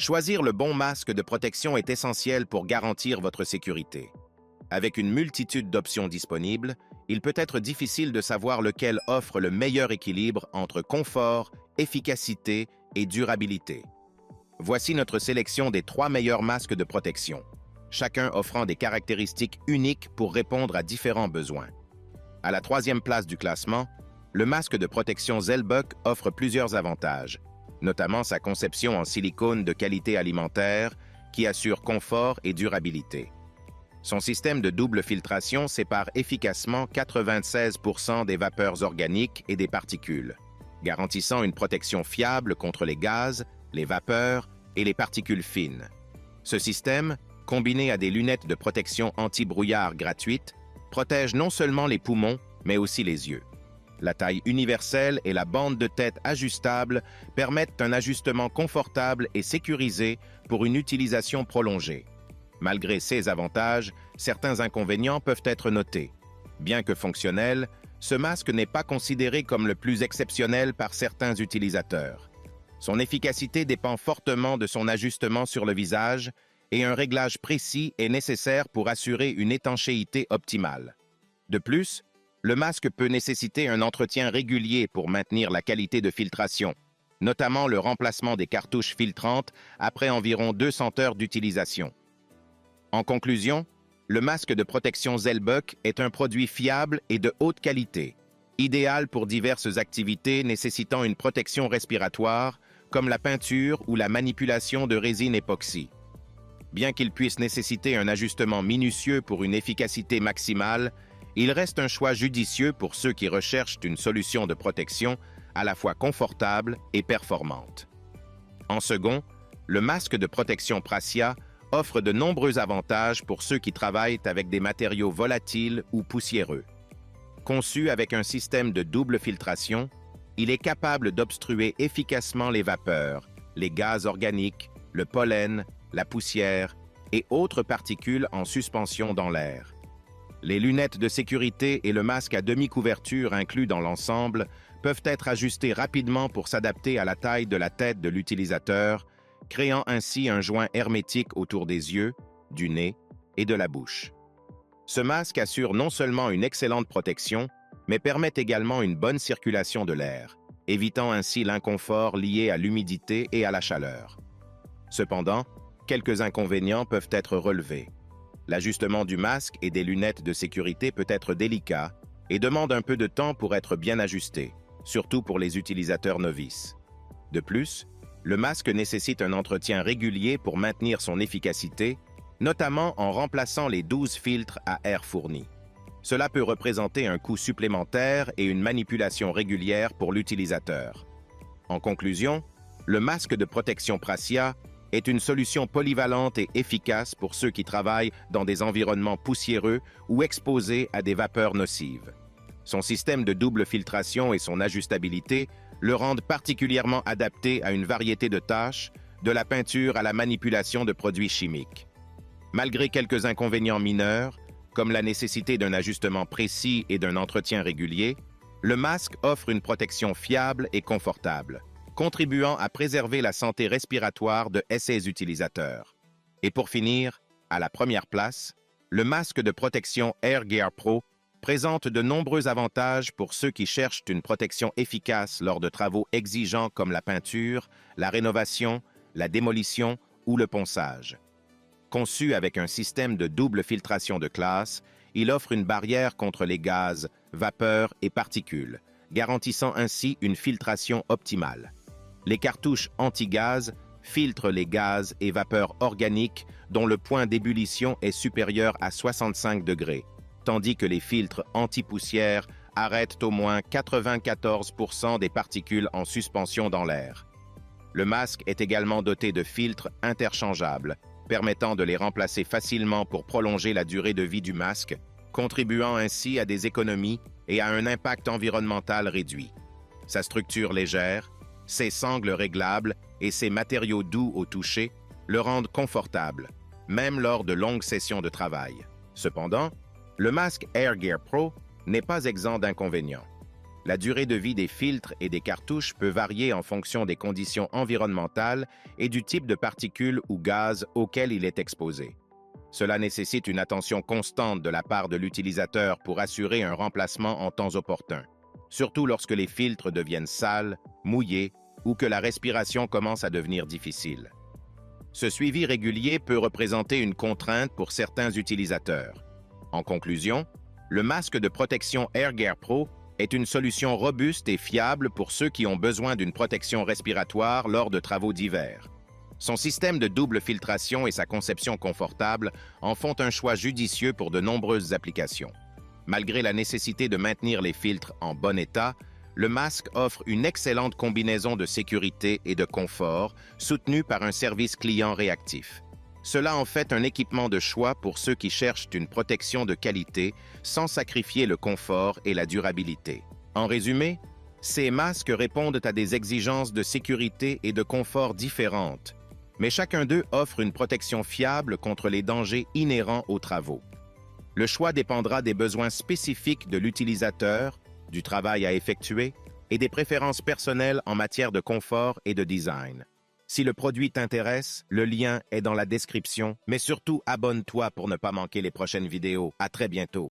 Choisir le bon masque de protection est essentiel pour garantir votre sécurité. Avec une multitude d'options disponibles, il peut être difficile de savoir lequel offre le meilleur équilibre entre confort, efficacité et durabilité. Voici notre sélection des 3 meilleurs masques de protection, chacun offrant des caractéristiques uniques pour répondre à différents besoins. À la 3e place du classement, le masque de protection Zellbuck offre plusieurs avantages, notamment sa conception en silicone de qualité alimentaire qui assure confort et durabilité. Son système de double filtration sépare efficacement 96% des vapeurs organiques et des particules, garantissant une protection fiable contre les gaz, les vapeurs et les particules fines. Ce système, combiné à des lunettes de protection anti-brouillard gratuites, protège non seulement les poumons, mais aussi les yeux. La taille universelle et la bande de tête ajustable permettent un ajustement confortable et sécurisé pour une utilisation prolongée. Malgré ces avantages, certains inconvénients peuvent être notés. Bien que fonctionnel, ce masque n'est pas considéré comme le plus exceptionnel par certains utilisateurs. Son efficacité dépend fortement de son ajustement sur le visage et un réglage précis est nécessaire pour assurer une étanchéité optimale. De plus, le masque peut nécessiter un entretien régulier pour maintenir la qualité de filtration, notamment le remplacement des cartouches filtrantes après environ 200 heures d'utilisation. En conclusion, le masque de protection Zellbuck est un produit fiable et de haute qualité, idéal pour diverses activités nécessitant une protection respiratoire, comme la peinture ou la manipulation de résine époxy. Bien qu'il puisse nécessiter un ajustement minutieux pour une efficacité maximale, il reste un choix judicieux pour ceux qui recherchent une solution de protection à la fois confortable et performante. En second, le masque de protection Pracia offre de nombreux avantages pour ceux qui travaillent avec des matériaux volatiles ou poussiéreux. Conçu avec un système de double filtration, il est capable d'obstruer efficacement les vapeurs, les gaz organiques, le pollen, la poussière et autres particules en suspension dans l'air. Les lunettes de sécurité et le masque à demi-couverture inclus dans l'ensemble peuvent être ajustés rapidement pour s'adapter à la taille de la tête de l'utilisateur, créant ainsi un joint hermétique autour des yeux, du nez et de la bouche. Ce masque assure non seulement une excellente protection, mais permet également une bonne circulation de l'air, évitant ainsi l'inconfort lié à l'humidité et à la chaleur. Cependant, quelques inconvénients peuvent être relevés. L'ajustement du masque et des lunettes de sécurité peut être délicat et demande un peu de temps pour être bien ajusté, surtout pour les utilisateurs novices. De plus, le masque nécessite un entretien régulier pour maintenir son efficacité, notamment en remplaçant les 12 filtres à air fournis. Cela peut représenter un coût supplémentaire et une manipulation régulière pour l'utilisateur. En conclusion, le masque de protection Pracia est une solution polyvalente et efficace pour ceux qui travaillent dans des environnements poussiéreux ou exposés à des vapeurs nocives. Son système de double filtration et son ajustabilité le rendent particulièrement adapté à une variété de tâches, de la peinture à la manipulation de produits chimiques. Malgré quelques inconvénients mineurs, comme la nécessité d'un ajustement précis et d'un entretien régulier, le masque offre une protection fiable et confortable, contribuant à préserver la santé respiratoire de ses utilisateurs. Et pour finir, à la première place, le masque de protection AirGear Pro présente de nombreux avantages pour ceux qui cherchent une protection efficace lors de travaux exigeants comme la peinture, la rénovation, la démolition ou le ponçage. Conçu avec un système de double filtration de classe, il offre une barrière contre les gaz, vapeurs et particules, garantissant ainsi une filtration optimale. Les cartouches anti-gaz filtrent les gaz et vapeurs organiques dont le point d'ébullition est supérieur à 65 degrés, tandis que les filtres anti-poussière arrêtent au moins 94% des particules en suspension dans l'air. Le masque est également doté de filtres interchangeables, permettant de les remplacer facilement pour prolonger la durée de vie du masque, contribuant ainsi à des économies et à un impact environnemental réduit. Sa structure légère, ses sangles réglables et ses matériaux doux au toucher le rendent confortable, même lors de longues sessions de travail. Cependant, le masque AirGear Pro n'est pas exempt d'inconvénients. La durée de vie des filtres et des cartouches peut varier en fonction des conditions environnementales et du type de particules ou gaz auquel il est exposé. Cela nécessite une attention constante de la part de l'utilisateur pour assurer un remplacement en temps opportun, surtout lorsque les filtres deviennent sales, mouillés ou que la respiration commence à devenir difficile. Ce suivi régulier peut représenter une contrainte pour certains utilisateurs. En conclusion, le masque de protection AirGare Pro est une solution robuste et fiable pour ceux qui ont besoin d'une protection respiratoire lors de travaux d'hiver. Son système de double filtration et sa conception confortable en font un choix judicieux pour de nombreuses applications. Malgré la nécessité de maintenir les filtres en bon état, le masque offre une excellente combinaison de sécurité et de confort, soutenue par un service client réactif. Cela en fait un équipement de choix pour ceux qui cherchent une protection de qualité sans sacrifier le confort et la durabilité. En résumé, ces masques répondent à des exigences de sécurité et de confort différentes, mais chacun d'eux offre une protection fiable contre les dangers inhérents aux travaux. Le choix dépendra des besoins spécifiques de l'utilisateur, du travail à effectuer et des préférences personnelles en matière de confort et de design. Si le produit t'intéresse, le lien est dans la description, mais surtout abonne-toi pour ne pas manquer les prochaines vidéos. À très bientôt.